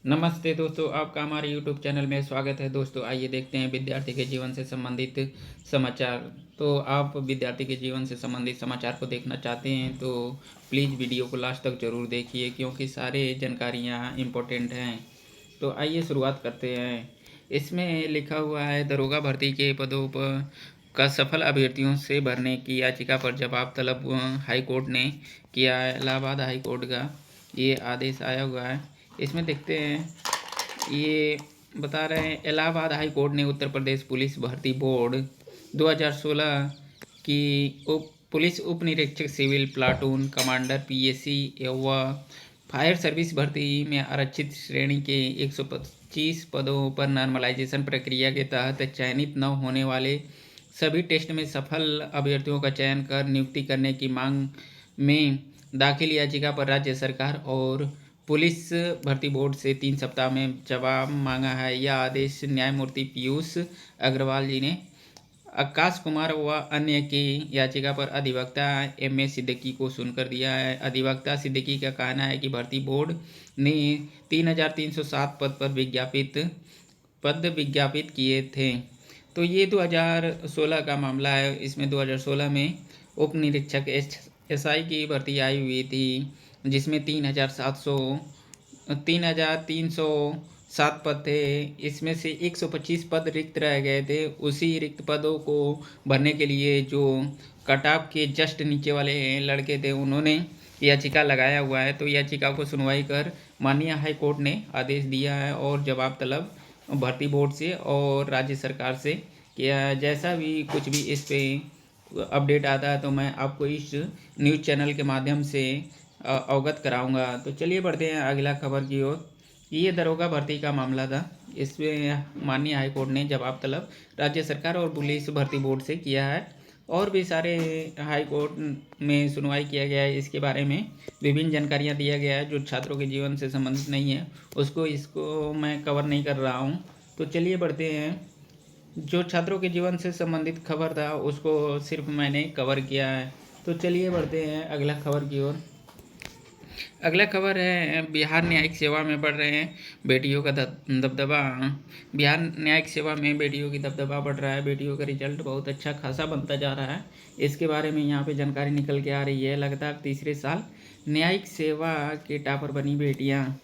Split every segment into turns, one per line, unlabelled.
नमस्ते दोस्तों, आपका हमारे यूट्यूब चैनल में स्वागत है। दोस्तों आइए देखते हैं विद्यार्थी के जीवन से संबंधित समाचार। तो आप विद्यार्थी के जीवन से संबंधित समाचार को देखना चाहते हैं तो प्लीज़ वीडियो को लास्ट तक ज़रूर देखिए, क्योंकि सारे जानकारियाँ इम्पोर्टेंट हैं। तो आइए शुरुआत करते हैं। इसमें लिखा हुआ है, दरोगा भर्ती के पदों पर का सफल अभ्यर्थियों से भरने की याचिका पर जवाब तलब हाई कोर्ट ने किया है। इलाहाबाद हाई कोर्ट का ये आदेश आया हुआ है। इसमें देखते हैं, ये बता रहे हैं, इलाहाबाद हाई कोर्ट ने उत्तर प्रदेश पुलिस भर्ती बोर्ड 2016 की पुलिस उप निरीक्षक सिविल प्लाटून कमांडर पीएसी एवं फायर सर्विस भर्ती में आरक्षित श्रेणी के 125 पदों पर नॉर्मलाइजेशन प्रक्रिया के तहत चयनित न होने वाले सभी टेस्ट में सफल अभ्यर्थियों का चयन कर नियुक्ति करने की मांग में दाखिल याचिका पर राज्य सरकार और पुलिस भर्ती बोर्ड से 3 सप्ताह में जवाब मांगा है। यह आदेश न्यायमूर्ति पीयूष अग्रवाल जी ने आकाश कुमार व अन्य की याचिका पर अधिवक्ता एम.ए. सिद्दीकी को सुनकर दिया है। अधिवक्ता सिद्दीकी का कहना है कि भर्ती बोर्ड ने 3,307 पद विज्ञापित किए थे। तो ये 2016 का मामला है। इसमें 2016 में उप निरीक्षक एसआई की भर्ती आई हुई थी, जिसमें 3,307 पद थे। इसमें से 125 पद रिक्त रह गए थे। उसी रिक्त पदों को भरने के लिए जो कट ऑफ के जस्ट नीचे वाले लड़के थे, उन्होंने याचिका लगाया हुआ है। तो याचिका को सुनवाई कर माननीय हाई कोर्ट ने आदेश दिया है और जवाब तलब भर्ती बोर्ड से और राज्य सरकार से किया है। जैसा भी कुछ भी इस पे अपडेट आता है तो मैं आपको इस न्यूज़ चैनल के माध्यम से अवगत कराऊंगा। तो चलिए बढ़ते हैं अगला खबर की ओर। ये दरोगा भर्ती का मामला था। इसमें माननीय हाई कोर्ट ने जवाब तलब राज्य सरकार और पुलिस भर्ती बोर्ड से किया है। और भी सारे हाई कोर्ट में सुनवाई किया गया है। इसके बारे में विभिन्न जानकारियाँ दिया गया है जो छात्रों के जीवन से संबंधित नहीं है, इसको मैं कवर नहीं कर रहा हूँ। तो चलिए बढ़ते हैं। जो छात्रों के जीवन से संबंधित खबर था उसको सिर्फ मैंने कवर किया है। तो चलिए बढ़ते हैं अगला खबर की ओर। अगला खबर है, बिहार न्यायिक सेवा में बढ़ रहे हैं बेटियों का दबदबा। बिहार न्यायिक सेवा में बेटियों की दबदबा बढ़ रहा है। बेटियों का रिजल्ट बहुत अच्छा खासा बनता जा रहा है। इसके बारे में यहाँ पे जानकारी निकल के आ रही है। लगातार तीसरे साल न्यायिक सेवा के टॉपर बनी बेटियाँ।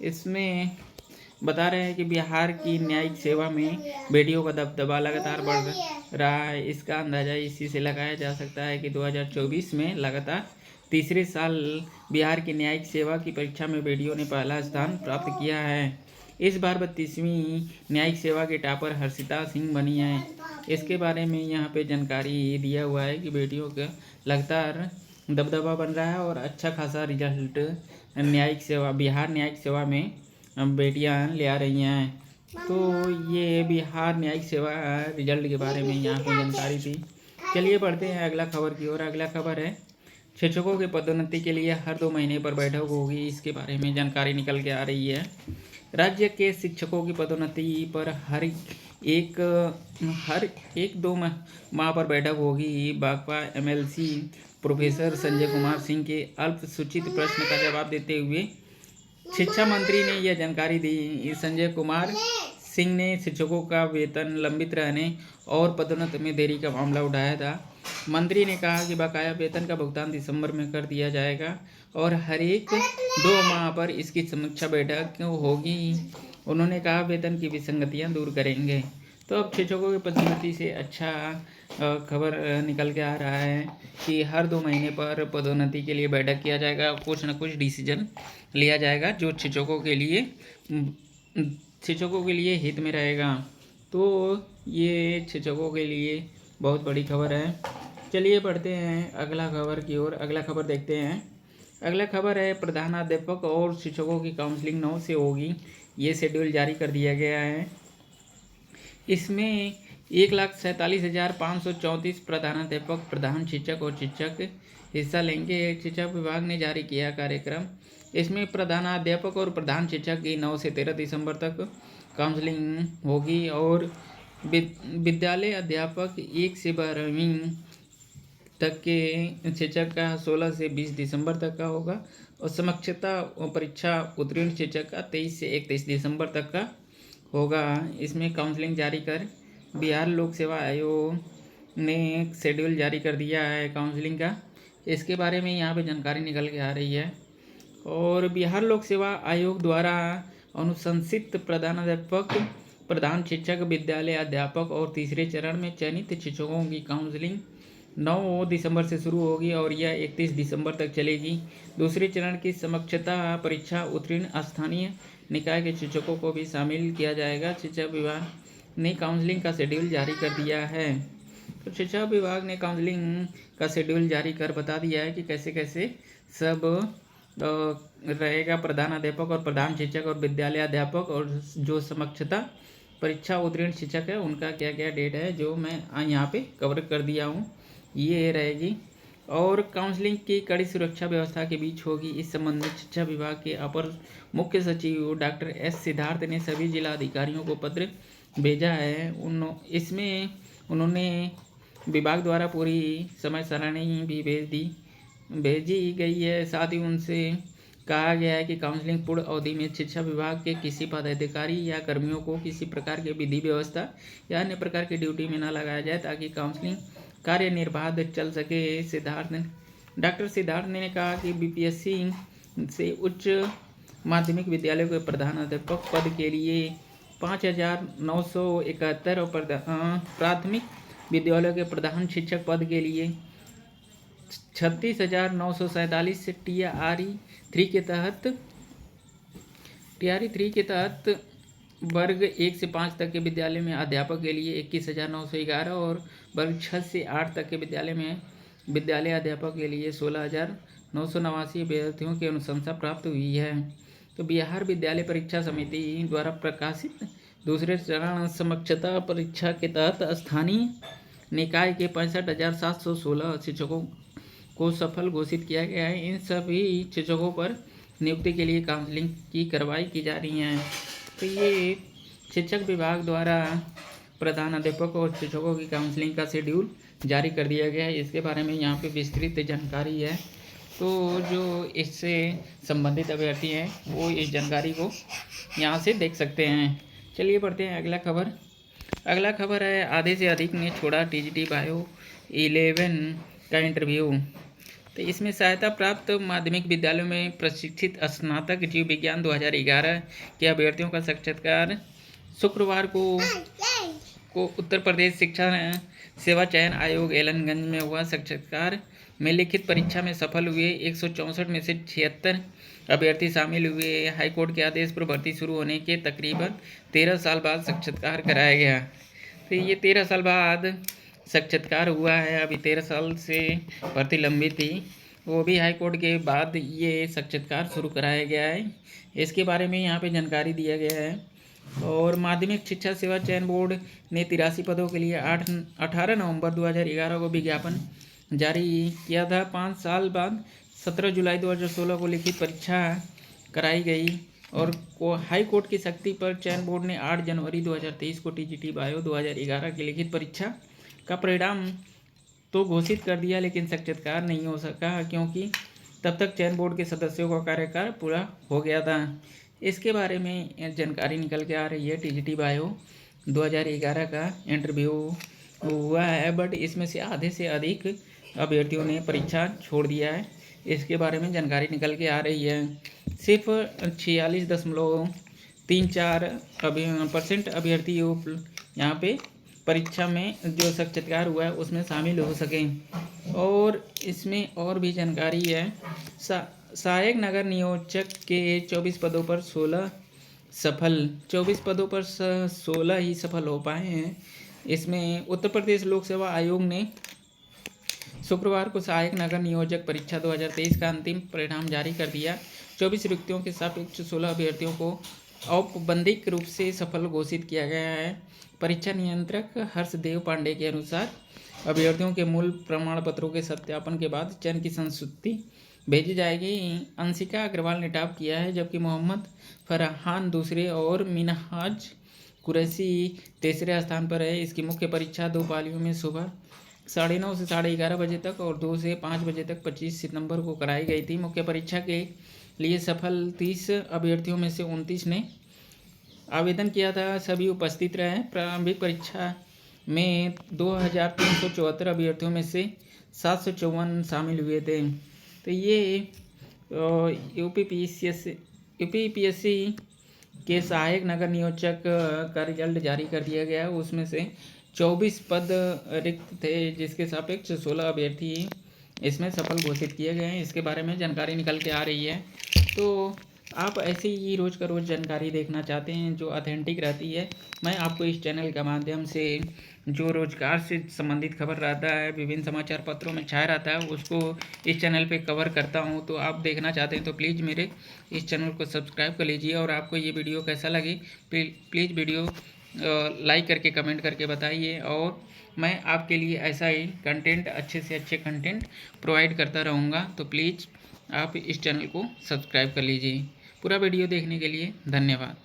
इसमें बता रहे हैं कि बिहार की न्यायिक सेवा में बेटियों का दबदबा लगातार बढ़ रहा है। इसका अंदाज़ा इसी से लगाया जा सकता है कि 2024 में लगातार तीसरे साल बिहार की न्यायिक सेवा की परीक्षा में बेटियों ने पहला स्थान प्राप्त किया है। इस बार 32वीं न्यायिक सेवा के टॉपर हर्षिता सिंह बनी है। इसके बारे में यहाँ पे जानकारी दिया हुआ है कि बेटियों का लगातार दबदबा बन रहा है और अच्छा खासा रिजल्ट बिहार न्यायिक सेवा में बेटियां ले आ रही हैं। तो ये बिहार न्यायिक सेवा रिजल्ट के बारे में यहाँ पे जानकारी थी। चलिए बढ़ते हैं अगला खबर की ओर। अगला खबर है, शिक्षकों की पदोन्नति के लिए हर 2 महीने पर बैठक होगी। इसके बारे में जानकारी निकल के आ रही है। राज्य के शिक्षकों की पदोन्नति पर हर एक दो माह पर बैठक होगी। बागपा एमएलसी प्रोफेसर संजय कुमार सिंह के अल्पसूचित प्रश्न का जवाब देते हुए शिक्षा मंत्री ने यह जानकारी दी। संजय कुमार सिंह ने शिक्षकों का वेतन लंबित रहने और पदोन्नति में देरी का मामला उठाया था। मंत्री ने कहा कि बकाया वेतन का भुगतान दिसंबर में कर दिया जाएगा और हर एक 2 माह पर इसकी समीक्षा बैठक होगी। उन्होंने कहा वेतन की विसंगतियां दूर करेंगे। तो अब शिक्षकों की पदोन्नति से अच्छा खबर निकल के आ रहा है कि हर 2 महीने पर पदोन्नति के लिए बैठक किया जाएगा। कुछ न कुछ डिसीजन लिया जाएगा जो शिक्षकों के लिए हित में रहेगा। तो ये शिक्षकों के लिए बहुत बड़ी खबर है। चलिए बढ़ते हैं अगला खबर की ओर। अगला खबर देखते हैं। अगला खबर है, प्रधानाध्यापक और शिक्षकों की काउंसलिंग 9 से होगी। ये शेड्यूल जारी कर दिया गया है। इसमें 1,47,534 प्रधानाध्यापक, प्रधान शिक्षक और शिक्षक हिस्सा लेंगे। शिक्षा विभाग ने जारी किया कार्यक्रम। इसमें प्रधानाध्यापक और प्रधान शिक्षक की 9 से 13 दिसंबर तक काउंसलिंग होगी और विद्यालय अध्यापक 1 से 12वीं तक के शिक्षक का 16 से 20 दिसंबर तक का होगा और समकक्षता परीक्षा उत्तीर्ण शिक्षक का 23 से 31 दिसंबर तक का होगा। इसमें काउंसलिंग जारी कर बिहार लोक सेवा आयोग ने शेड्यूल जारी कर दिया है काउंसलिंग का। इसके बारे में यहाँ पे जानकारी निकल के आ रही है। और बिहार लोक सेवा आयोग द्वारा अनुशंसित प्रधानाध्यापक, प्रधान शिक्षक, विद्यालय अध्यापक और तीसरे चरण में चयनित शिक्षकों की काउंसलिंग 9 दिसंबर से शुरू होगी और यह 31 दिसंबर तक चलेगी। दूसरे चरण की समकक्षता परीक्षा उत्तीर्ण स्थानीय निकाय के शिक्षकों को भी शामिल किया जाएगा। शिक्षा विभाग ने काउंसलिंग का शेड्यूल जारी कर दिया है। तो शिक्षा विभाग ने काउंसलिंग का शेड्यूल जारी कर बता दिया है कि कैसे कैसे सब रहेगा। प्रधान अध्यापक और प्रधान शिक्षक और विद्यालय अध्यापक और जो समकक्षता परीक्षा उत्तीर्ण शिक्षक है उनका क्या क्या डेट है, जो मैं यहाँ पे कवर कर दिया हूँ, ये रहेगी। और काउंसलिंग की कड़ी सुरक्षा व्यवस्था के बीच होगी। इस संबंध में शिक्षा विभाग के अपर मुख्य सचिव डॉक्टर एस सिद्धार्थ ने सभी जिला अधिकारियों को पत्र भेजा है। इसमें उन्होंने विभाग द्वारा पूरी समय सारणी भी भेजी गई है। साथ ही उनसे कहा गया है कि काउंसलिंग पूर्ण अवधि में शिक्षा विभाग के किसी पदाधिकारी या कर्मियों को किसी प्रकार के विधि व्यवस्था या अन्य प्रकार की ड्यूटी में न लगाया जाए ताकि काउंसलिंग कार्य निर्बाध चल सके। डॉक्टर सिद्धार्थ ने कहा कि बीपीएससी से उच्च माध्यमिक विद्यालयों के प्रधानाध्यापक पद के लिए 5,971 और प्राथमिक विद्यालयों के प्रधान शिक्षक पद के लिए 36,947 टीआरई 3 के तहत वर्ग 1 से 5 तक के विद्यालय में अध्यापक के लिए 21,911 और वर्ग 6 से 8 तक के विद्यालय में विद्यालय अध्यापक के लिए 16,989 अभ्यर्थियों की अनुशंसा प्राप्त हुई है। तो बिहार विद्यालय परीक्षा समिति द्वारा प्रकाशित दूसरे चरण समकक्षता परीक्षा के तहत स्थानीय निकाय के 65,716 शिक्षकों को सफल घोषित किया गया है। इन सभी शिक्षकों पर नियुक्ति के लिए काउंसलिंग की कार्रवाई की जा रही है। तो ये शिक्षक विभाग द्वारा प्रधान अध्यापक और शिक्षकों की काउंसलिंग का शेड्यूल जारी कर दिया गया है। इसके बारे में यहाँ पे विस्तृत जानकारी है। तो जो इससे संबंधित अभ्यर्थी हैं वो इस जानकारी को यहाँ से देख सकते हैं। चलिए बढ़ते हैं अगला खबर। अगला खबर है आधे से अधिक ने छोड़ा टीजीटी बायो 11 का इंटरव्यू। तो इसमें सहायता प्राप्त माध्यमिक विद्यालयों में प्रशिक्षित स्नातक जीव विज्ञान 2011 के अभ्यर्थियों का साक्षात्कार शुक्रवार को उत्तर प्रदेश शिक्षा सेवा चयन आयोग एलनगंज में हुआ। साक्षात्कार में लिखित परीक्षा में सफल हुए 164 में से 76 अभ्यर्थी शामिल हुए। हाईकोर्ट के आदेश पर भर्ती शुरू होने के तकरीबन 13 साल बाद साक्षात्कार कराया गया। तो ये 13 साल बाद साक्षात्कार हुआ है। अभी 13 साल से भर्ती लंबी थी, वो भी हाईकोर्ट के बाद ये साक्षात्कार शुरू कराया गया है। इसके बारे में यहाँ पे जानकारी दिया गया है। और माध्यमिक शिक्षा सेवा चयन बोर्ड ने 83 पदों के लिए 18 नवंबर 2011 को विज्ञापन जारी किया था। 5 साल बाद 17 जुलाई 2016 को लिखित परीक्षा कराई गई और हाई कोर्ट की सख्ती पर चयन बोर्ड ने 8 जनवरी 2023 को टीजीटी बायो 2011 की लिखित परीक्षा का परिणाम तो घोषित कर दिया, लेकिन साक्षात्कार नहीं हो सका क्योंकि तब तक चयन बोर्ड के सदस्यों का कार्यकाल पूरा हो गया था। इसके बारे में जानकारी निकल के आ रही है। टीजीटी बायो 2011 का इंटरव्यू हुआ है, बट इसमें से आधे से अधिक अभ्यर्थियों ने परीक्षा छोड़ दिया है। इसके बारे में जानकारी निकल के आ रही है। सिर्फ 46.34% अभ्यर्थी यहाँ पे परीक्षा में जो साक्षात्कार हुआ है उसमें शामिल हो सकें। और इसमें और भी जानकारी है। सहायक नगर नियोजक के 24 पदों पर 24 पदों पर 16 ही सफल हो पाए हैं। इसमें उत्तर प्रदेश लोक सेवा आयोग ने शुक्रवार को सहायक नगर नियोजक परीक्षा 2023 का अंतिम परिणाम जारी कर दिया। 24 रिक्तियों के सापेक्ष 16 अभ्यर्थियों को औपबंधिक रूप से सफल घोषित किया गया है। परीक्षा नियंत्रक हर्षदेव पांडे के अनुसार अभ्यर्थियों के मूल प्रमाण पत्रों के सत्यापन के बाद चयन की संस्तुति भेजी जाएगी। अंशिका अग्रवाल ने टॉप किया है, जबकि मोहम्मद फरहान दूसरे और मिनहाज कुरैशी तीसरे स्थान पर है। इसकी मुख्य परीक्षा 2 पालियों में सुबह 9:30 से 11:30 बजे तक और 2 से 5 बजे तक 25 सितंबर को कराई गई थी। मुख्य परीक्षा के लिए सफल 30 अभ्यर्थियों में से 29 ने आवेदन किया था। सभी उपस्थित रहे। प्रारंभिक परीक्षा में 2374 अभ्यर्थियों में से 754 शामिल हुए थे। तो ये यूपीपीएससी के सहायक नगर नियोजक का रिजल्ट जारी कर दिया गया। उसमें से 24 पद रिक्त थे, जिसके सापेक्ष 16 अभ्यर्थी इसमें सफल घोषित किए गए हैं। इसके बारे में जानकारी निकल के आ रही है। तो आप ऐसे ही रोज़ का रोज़ जानकारी देखना चाहते हैं जो ऑथेंटिक रहती है, मैं आपको इस चैनल के माध्यम से जो रोजगार से संबंधित खबर रहता है, विभिन्न समाचार पत्रों में छाया रहता है, उसको इस चैनल पे कवर करता हूं। तो आप देखना चाहते हैं तो प्लीज़ मेरे इस चैनल को सब्सक्राइब कर लीजिए। और आपको ये वीडियो कैसा लगी प्लीज़ वीडियो लाइक करके कमेंट करके बताइए। और मैं आपके लिए ऐसा ही कंटेंट, अच्छे से अच्छे कंटेंट प्रोवाइड करता रहूँगा। तो प्लीज़ आप इस चैनल को सब्सक्राइब कर लीजिए। पूरा वीडियो देखने के लिए धन्यवाद।